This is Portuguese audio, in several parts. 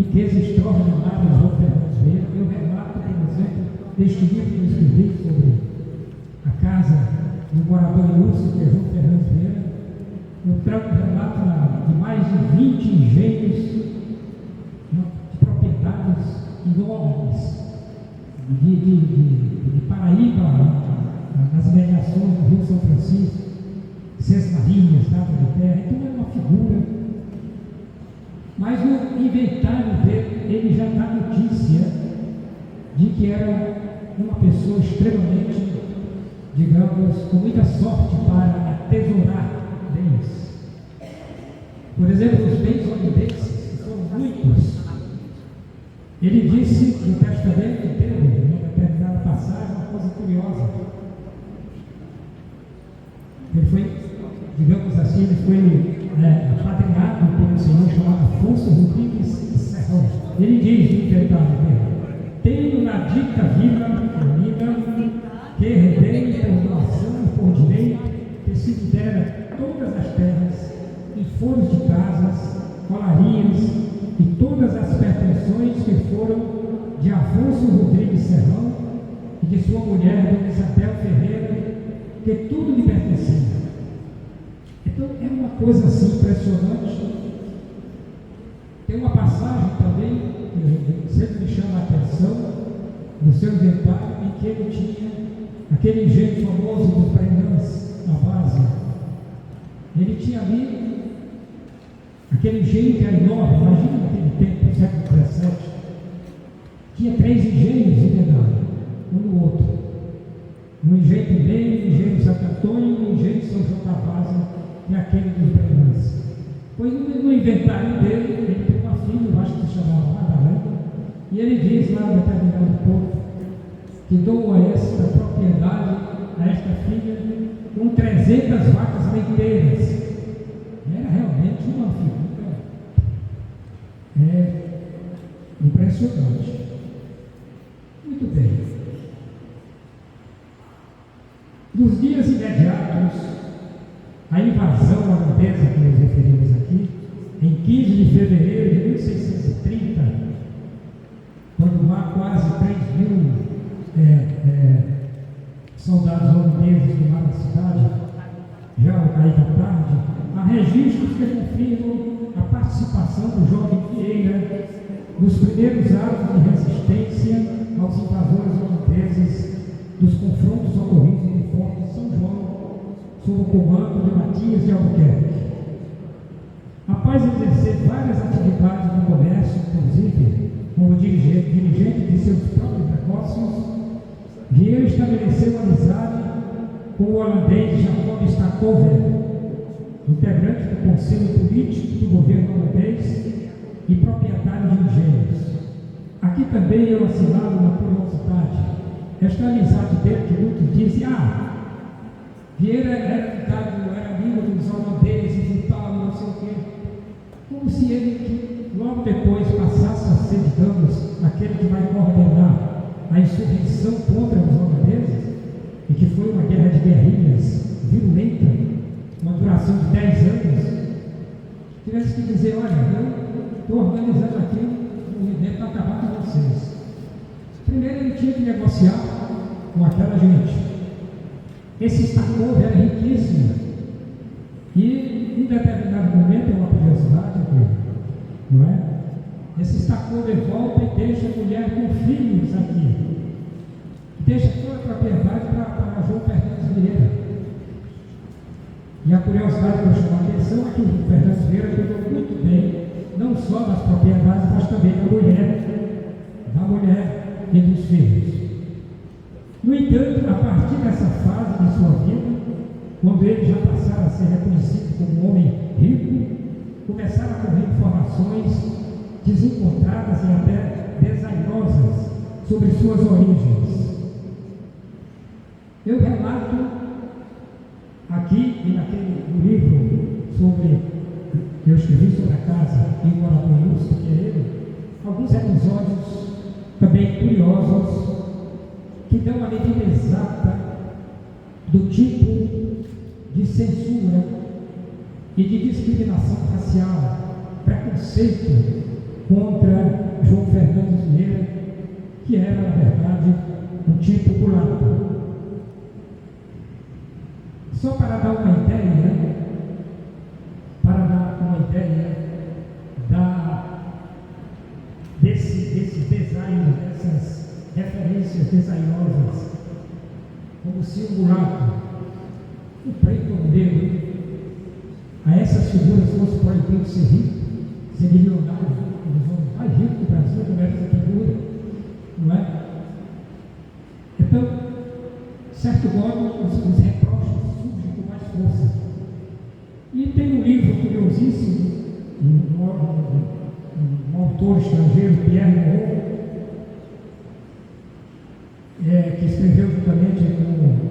riqueza extraordinária de João Fernandes Vieira. Eu relato, por exemplo, deste livro que eu escrevi sobre a casa do morador ilustre, que é João Fernandes Vieira. Eu trago relato de mais de 20 engenhos de propriedades enormes de Paraíba, nas mediações do Rio São Francisco, Seis Marinhas, Nada de Terra. Então é uma figura. Mas no inventário dele, ele já dá notícia de que era uma pessoa extremamente, digamos, com muita sorte para atesourar bens. Por exemplo, os bens holandeses, que são muitos. Ele disse no testamento dele, numa determinada passagem, uma coisa curiosa. Ele foi, digamos assim, ele foi apadrinhado por um senhor chamado Afonso Rodrigues Serrão. Ele diz no inventário dele: tenho na dita vila que herdei por doação e por direito, que se me dera todas as terras, e foros de casas, colarias e todas as pertenções que foram de Afonso Rodrigues Serrão e de sua mulher, Dona Isabel Ferreira, que tudo lhe pertencia. Então é uma coisa assim impressionante. Tem uma passagem também que sempre me chama a atenção no seu inventário, em que ele tinha aquele engenho famoso dos Brenãs, na base. Ele tinha ali aquele engenho que era enorme. Imagina naquele tempo, no século XVII, tinha 3 engenhos em verdade, um no outro. No engenho primeiro, no engenho de Santo Antônio, no engenho de São João da Vaza e aquele dos Brenãs. Pois no inventário dele, ele tem uma filha, eu acho que se chamava Madalena, e ele diz lá no determinado ponto que doa esta propriedade a esta filha com 300 vacas leiteiras. Era realmente uma figura impressionante. Muito bem. Nos dias imediatos, a invasão holandesa que nos referimos aqui, em 15 de fevereiro de 1630, quando lá quase 3.000 soldados holandeses tomaram a cidade, já ao cair da tarde, há registros que confirmam a participação do jovem Vieira nos primeiros atos de resistência aos invasores holandeses dos confrontos ocorridos no Forte de São João, sob o comando de Matias de Albuquerque. Após exercer várias atividades no comércio, inclusive como dirigente de seus próprios negócios, Vieira estabeleceu amizade com o holandês Jacob Stackover, integrante do Conselho Político do governo holandês e proprietário de engenhos. Aqui também eu assinalo uma curiosidade. Esta amizade dele, que muitos dizem: Vieira era amigo dos holandeses e tal, não sei o quê. Como se ele, logo depois, passasse a ser, digamos, aquele que vai coordenar a insurreição contra os holandeses, e que foi uma guerra de guerrilhas virulenta, uma duração de 10 anos, tivesse que dizer: olha, eu estou organizando aqui um movimento para acabar com vocês. Primeiro ele tinha que negociar com aquela gente. Esse Stackover era riquíssimo, e em determinado momento, é uma curiosidade aqui, não é? Esse Stackover volta e deixa a mulher com filhos aqui, deixa toda a propriedade para João Fernandes Vieira. E a curiosidade que eu chamo a atenção é que o João Fernandes Vieira cuidou muito bem, não só das propriedades, mas também da mulher e dos filhos. No entanto, a partir dessa fase de sua vida, quando ele já passara a ser reconhecido como um homem rico, começaram a correr informações desencontradas e até desairosas sobre suas origens. Eu relato aqui e no livro que eu escrevi sobre a casa e o morador ilustre, que é ele, alguns episódios também curiosos que dão a medida exata do tipo de censura e de discriminação racial, preconceito contra João Fernandes Vieira, que era, na verdade, um tipo mulato. Só para dar uma ideia, desses designs, dessas referências designosas, como se o mulato, o preto ou o negro, a essas figuras fosse proibido ser rico, ser milionário, os homens mais ricos do Brasil, como era essa figura, não é? Então, certo modo, os reproches surgem com mais força. E tem um livro curiosíssimo, um autor estrangeiro, Pierre Moreau, que escreveu juntamente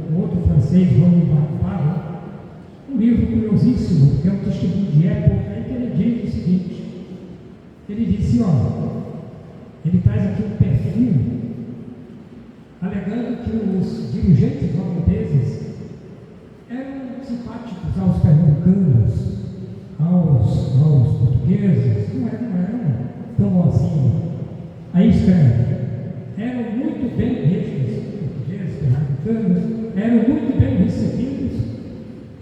com outro francês, Romain Barre, um livro curiosíssimo, que é um testemunho de época, em que ele diz o seguinte: ele disse, ele traz aqui um perfil, alegando que os dirigentes holandeses eram simpáticos aos pernambucanos, aos portugueses, não eram tão assim. Aí escreve: eram muito bem portugueses, pernambucanos, eram muito bem recebidos,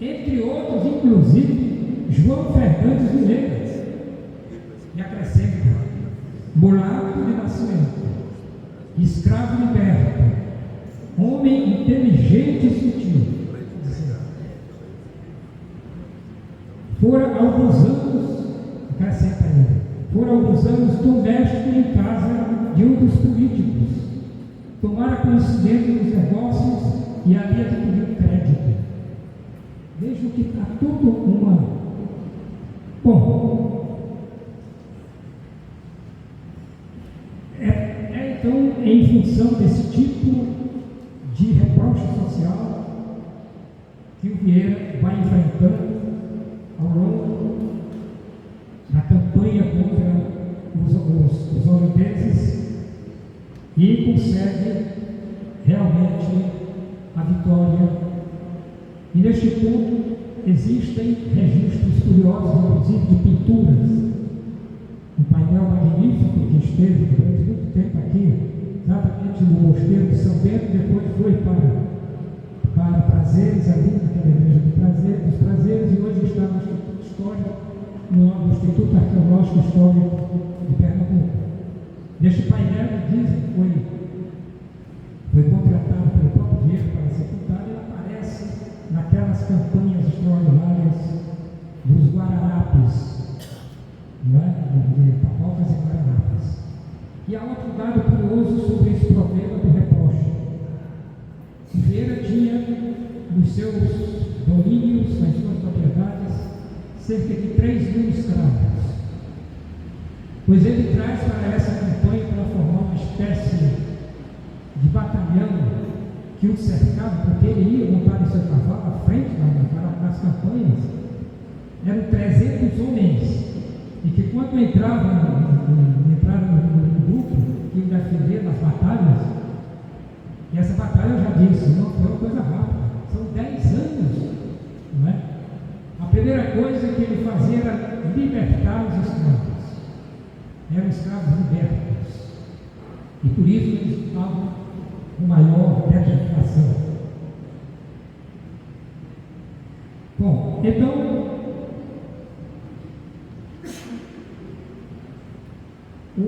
entre outros, inclusive, João Fernandes Vieira. E acrescenta: mulato de nascimento, escravo liberto, homem inteligente e sutil. Fora alguns anos, acrescenta ainda, fora alguns anos doméstico em casa de um dos políticos, tomara conhecimento dos negócios e ali adquiriu crédito. Vejam que está tudo uma. Bom, então, em função desse tipo de reproche social que o Vieira vai enfrentando ao longo da campanha contra os holandeses e consegue realmente a vitória. E neste ponto existem registros curiosos, inclusive de pinturas. Um painel magnífico que esteve durante muito tempo aqui, exatamente no mosteiro de São Bento, depois foi para Prazeres, ali naquela igreja dos Prazeres, e hoje está no Instituto Histórico, no Instituto Arqueológico Histórico de Pernambuco. Neste painel, dizem que foi contratado pelo próprio Vieira para ser pintado, ele aparece naquelas campanhas extraordinárias dos Guararapes, não é? De papocas e guararapes. E há outro dado curioso sobre esse problema do reproche. Vieira tinha nos seus domínios, nas suas propriedades, cerca de 3.000 escravos. Pois ele traz para essa campanha para formar uma espécie de batalhão que o cercava, porque ele ia montar em seu cavalo à frente das campanhas. Eram 300 homens. E que quando entraram no grupo que o defendia nas batalhas, e essa batalha eu já disse, não foi uma coisa rápida, são 10 anos, não é? A primeira coisa que ele fazia era libertar os escravos. Eram escravos libertos. E por isso eles estavam com maior dedicação. Bom, então, o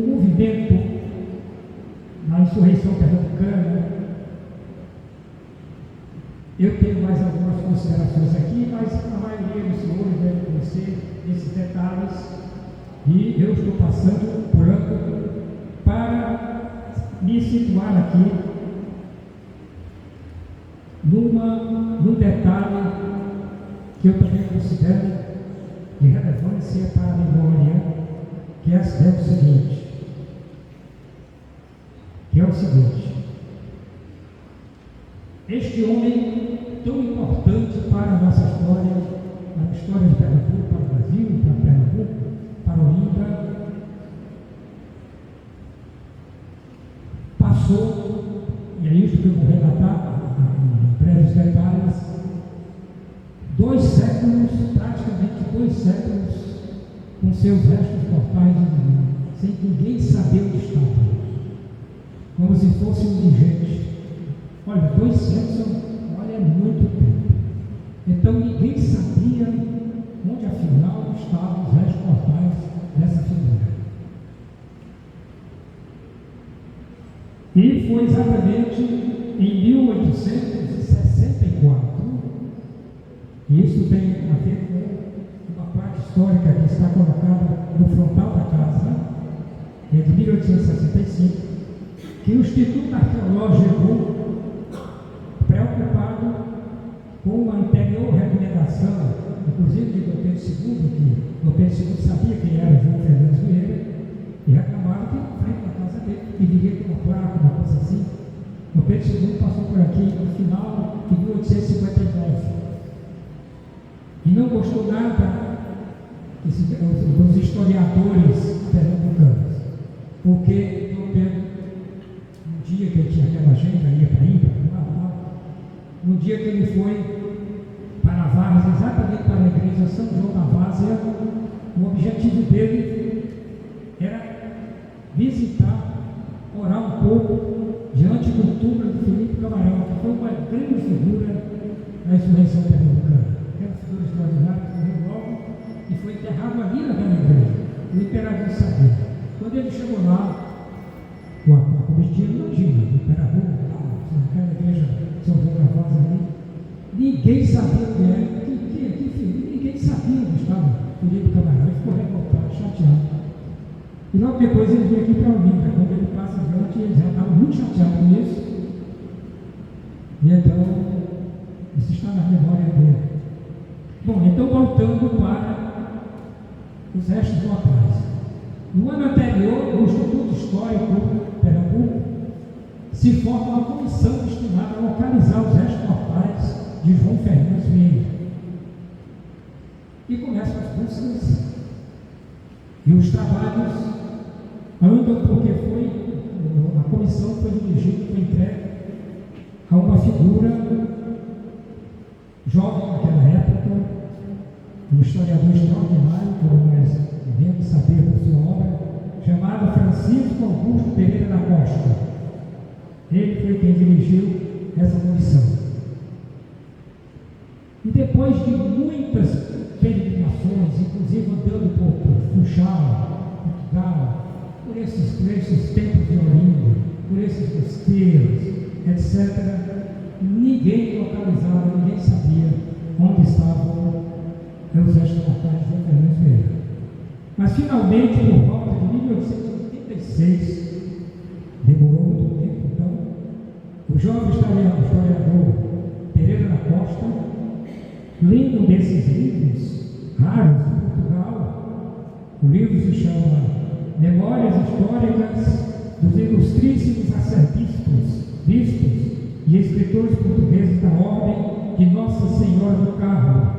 movimento na insurreição pernambucana, eu tenho mais algumas considerações aqui, mas a maioria dos senhores deve conhecer esses detalhes e eu estou passando por branco para me situar aqui num detalhe que eu também considero de relevância para a memória, que é o seguinte, este homem tão importante para a nossa história, para a história de Pernambuco, para o Brasil, para Pernambuco, para Olinda, passou, e é isso que eu vou relatar em breves detalhes, 2 séculos, praticamente 2 séculos, com seus restos mortais sem ninguém saber onde estava, como se fosse um indigente. Olha, 2 séculos, olha, é muito tempo. Então ninguém sabia onde afinal estavam os restos mortais dessa figura. E foi exatamente em 1864, e isso tem a ver com uma parte histórica que está colocada no frontal da casa, que é de 1865, que o Instituto Arqueológico, preocupado com uma anterior recomendação, inclusive de Dom Pedro II, que Dom Pedro II sabia quem era João Fernandes Vieira, e reclamava que na frente da casa dele deveria ter uma placa, uma coisa assim. Dom Pedro II passou por aqui no final de 1859 e não gostou nada dos historiadores pernambucanos, porque Dom Pedro, no dia que ele tinha aquela agenda, ia para Ímpar, no dia que ele foi para a Várzea, exatamente para a igreja São João da Várzea, o objetivo dele era visitar, orar um pouco diante do túmulo de Felipe Camarão, que foi uma grande figura da insurreição pernambucana. Era uma figura extraordinária que morreu logo e foi enterrado ali naquela igreja. O imperador sabia. Quando ele chegou lá, com a comitiva, imagina, o imperador, naquela igreja São João da Várzea ali, ninguém sabia o que era, ninguém sabia onde estava Felipe Camarão. Ele ficou revoltado, chateado. E logo depois ele veio aqui para Olinda. Quando ele passa adiante, ele já estava muito chateado com isso. E então, isso está na memória dele. Bom, então voltando para os restos mortais. No ano anterior, o Instituto Histórico Pernambuco se forma uma comissão destinada a localizar os restos mortais de João Fernandes Vieira. E começam as buscas e os trabalhos andam porque a comissão foi dirigida, foi entregue a uma figura jovem naquela época, um historiador extraordinário, como nós devemos saber por sua obra, chamado Francisco Augusto Pereira da Costa. Ele foi quem dirigiu essa comissão. E depois de muitas peregrinações, inclusive andando por Funchal, Portugal, por esses templos de Olinda, por esses mosteiros, etc., ninguém localizava, ninguém sabia onde estavam os restos mortais de João Fernandes Vieira. Mas finalmente, por volta de 1886, demorou muito tempo, então, o jovem historiador Pereira da Costa, lendo um desses livros raros de Portugal, o livro se chama Memórias Históricas dos Ilustríssimos Arcebispos, bispos e escritores portugueses da Ordem de Nossa Senhora do Carmo.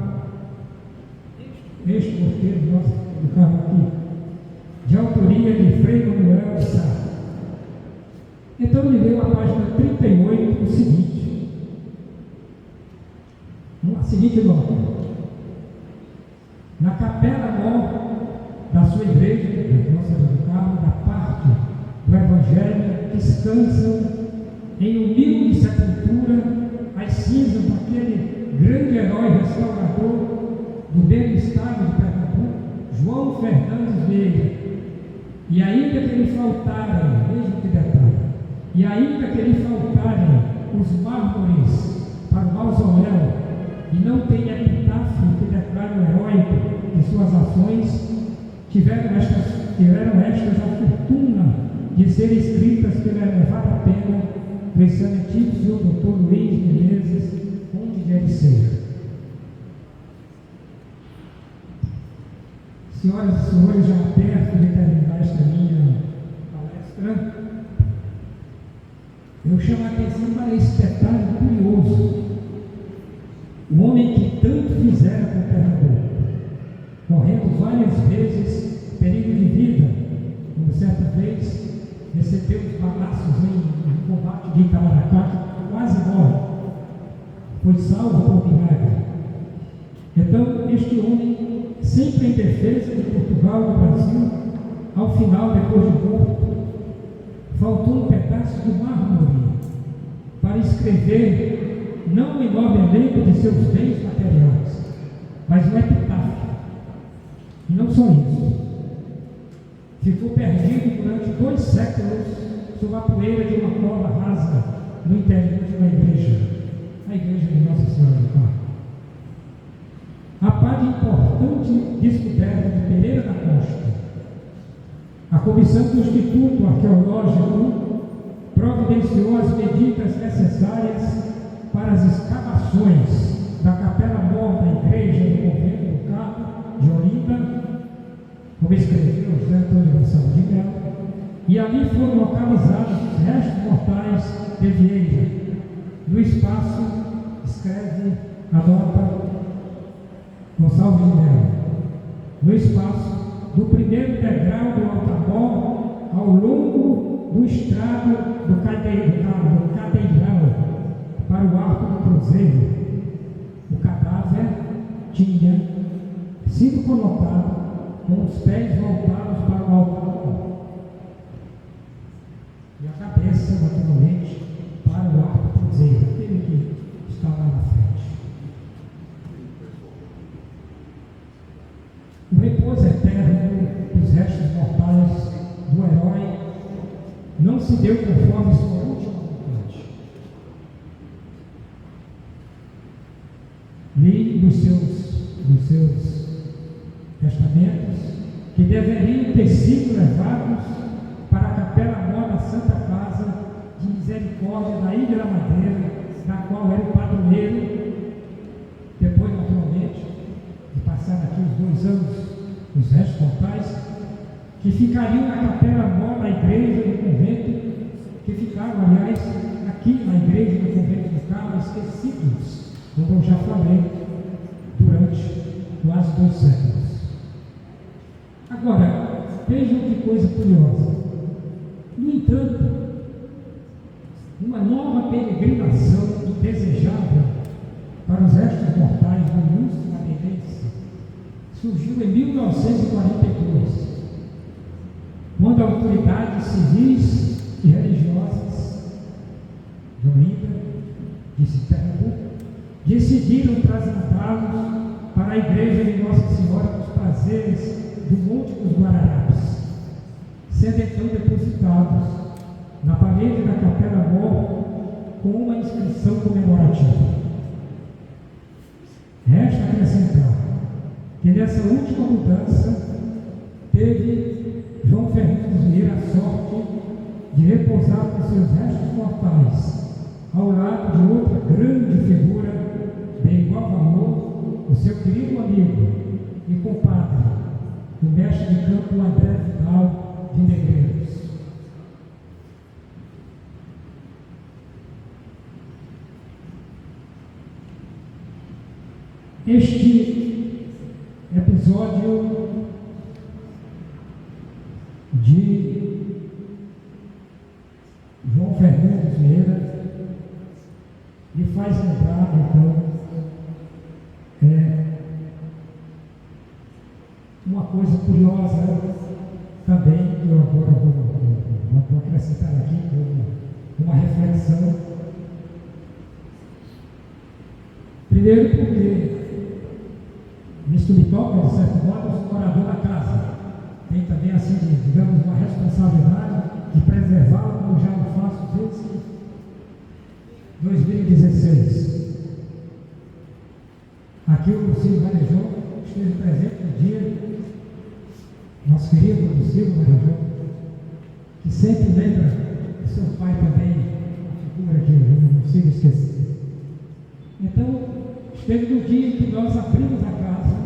Este mosteiro do Carmo aqui, de autoria de Frei Manuel de Sá. Então ele leu a página 38, o seguinte, a seguinte nota: na capela mor da sua igreja, da Nossa Senhora do Carmo, da parte do Evangelho, descansam em humilde sepultura as cinzas daquele grande herói restaurador do belo estado de Pernambuco, João Fernandes Vieira. E ainda que lhe faltarem, veja que detalhe, e ainda que lhe faltarem os mármores para o mausoléu, e não tem epitáfio que declare o heróico de suas ações, tiveram estas a fortuna de ser escritas pela elevada pena do excelentíssimo Dr. Luiz Menezes, conde de Ericeira. Senhoras e senhores, já perto de terminar esta minha palestra, eu chamo a atenção para esse detalhe curioso. O homem que tanto fizera com Pernambuco, correndo várias vezes perigo de vida, como certa vez recebeu os balaços em combate de Itamaracá, que quase morre, foi salvo por milagre. Então, este homem, sempre em defesa de Portugal e do Brasil, ao final, depois de morto, faltou um pedaço de mármore para escrever não o enorme elenco de seus bens materiais, mas um epitáfio. E não só isso, ficou perdido durante 2 séculos sob a poeira de uma cova rasa no interior de uma igreja, a igreja de Nossa Senhora do Carmo. A par de importante descoberta de Pereira da Costa, a Comissão do Instituto Arqueológico providenciou as medidas necessárias para as escavações da Capela Mor da Igreja do Convento do Carmo de Olinda, como escreveu José Antônio Gonçalves de Melo, e ali foram localizados os restos mortais de Vieira. No espaço, escreve a nota Gonçalves de Melo, no espaço do primeiro degrau do altar-mor ao longo do estrado do cadeirão para o arco do cruzeiro, o cadáver tinha sido colocado com os pés voltados para o altar e a cabeça, naturalmente, para o arco do cruzeiro, aquele que está lá na frente. O repouso eterno dos restos mortais do herói não se deu conforme sua última vontade. Li nos seus testamentos que deveriam ter sido levados para a Capela Mor da Santa Casa de Misericórdia da Ilha da Madeira, da qual era o padroeiro. Depois, naturalmente, de passar aqui os 2 anos, os restos mortais, que ficariam na Capela Mor da igreja do convento, que ficaram, aliás, aqui na igreja do convento do Carmo, esquecidos, como eu já falei, durante quase 2 séculos. Agora, vejam que coisa curiosa. No entanto, uma nova peregrinação indesejável para os restos mortais do ilustre madeirense surgiu em 1942, quando autoridades civis e religiosas de Olinda, de Pernambuco, decidiram trasladá-los para a igreja de Nossa Senhora dos Prazeres do Monte dos Guararapes, sendo então depositados na parede da Capela Mor com uma inscrição comemorativa. Resta acrescentar que nessa última mudança teve João Fernandes Vieira a sorte de repousar com seus restos mortais ao lado de outra grande figura de igual valor, o seu querido amigo e compadre, o mestre de campo André Vidal de Negreiros. Este episódio de João Fernandes Vieira me faz lembrar, então, uma coisa curiosa também, que eu agora vou acrescentar aqui uma reflexão. Primeiro porque isto me toca, de certo modo, eu sou morador da casa. Tem também, assim, digamos, uma responsabilidade de preservá-la, como já o faço desde 2016. Aqui o Lucílio Varejão esteve presente no dia, nosso querido Lucílio Varejão, que sempre lembra do seu pai também, uma figura que eu não consigo esquecer. Então, esteve no dia que nós abrimos a casa,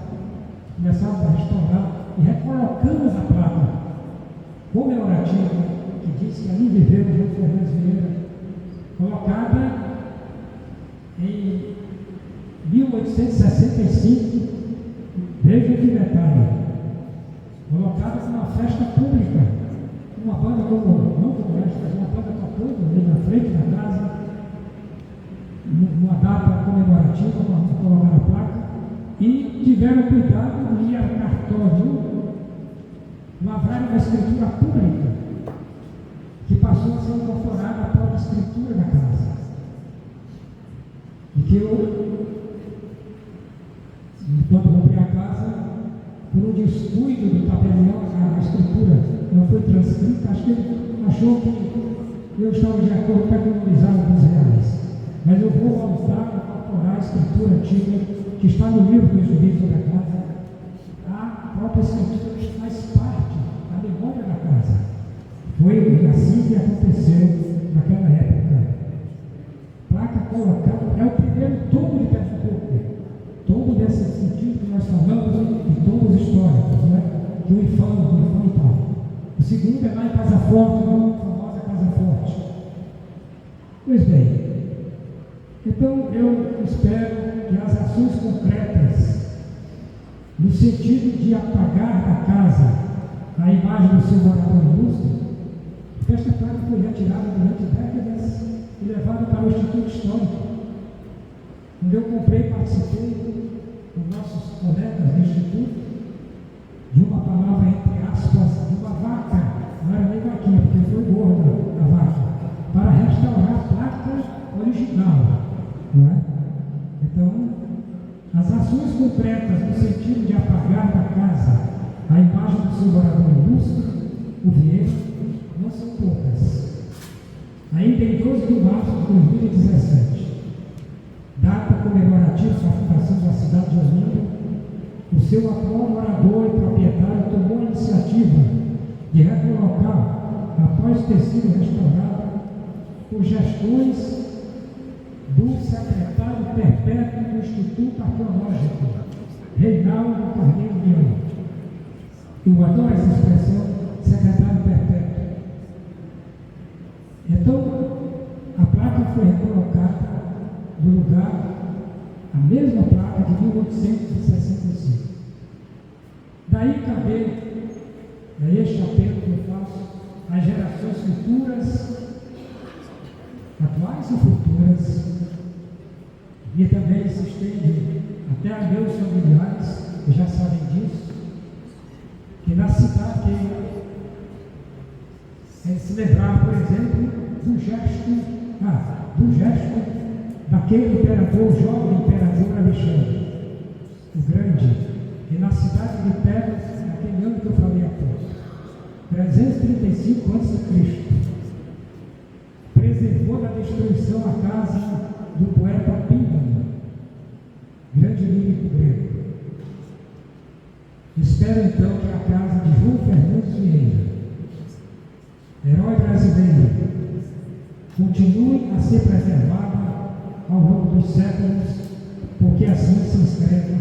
começamos a restaurar e recolocamos a placa comemorativa que diz que ali viveu João Fernandes Vieira, colocada em 1865, veja que detalhe, colocada como uma festa pública, uma banda não como esta, mas uma banda tocando ali na frente da casa, numa data comemorativa, para colocar a placa, e tiveram cuidado de ir ao cartório lavrar uma escritura pública, que passou a ser incorporada à própria escritura da casa. E que eu, quando comprei a casa, por um descuido do tabelião, a escritura não foi transcrita, acho que ele achou que eu estava de acordo para economizar alguns reais. Mas eu vou voltar a incorporar a escritura antiga, que está no livro do juízo da casa. A própria escritura que faz parte da memória da casa. Foi assim que aconteceu naquela época. Placa colocada, é o primeiro tombo de Pernambuco. Tombo desse sentido que nós falamos de tombos históricos, né? Do Ifão e tal. O segundo é lá em Casa Forte, a famosa Casa Forte. Pois bem, então eu espero que as ações concretas, no sentido de apagar da casa a imagem do seu morador ilustre, porque esta placa foi retirada durante décadas e levada para o Instituto Histórico. Quando eu comprei, participei com nossos colegas do Instituto de uma palavra, entre aspas, de uma vaca, não era nem vaquinha, porque foi gorda a vaca, para restaurar a placa original, não é? Então, as ações concretas no sentido de apagar da casa a imagem do seu morador ilustre, o Vieira, não são poucas. Ainda em 12 de março de 2017, data comemorativa da fundação da cidade de Olinda, o seu atual morador e proprietário tomou a iniciativa de recolocar, após ter sido restaurado, por gestões do secretário perpétuo do Instituto Arqueológico, Reinaldo Carneiro Leão. Eu adoro essa expressão, secretário perpétuo. Então, a placa foi recolocada no lugar, a mesma placa de 1865. Daí cabe, é este apelo que eu faço às gerações futuras, atuais e futuras, e também se estende até a meus familiares, que já sabem disso, que na cidade se lembrar, por exemplo, do gesto daquele imperador, o jovem imperador Alexandre, o Grande, que na cidade de Tebas, naquele ano que eu falei há pouco, 335 a.C., preservou da destruição a casa do poeta Píndaro, grande lírico grego. Espero então que a casa de João Fernandes Vieira, herói brasileiro, continue a ser preservada ao longo dos séculos, porque assim se inscreve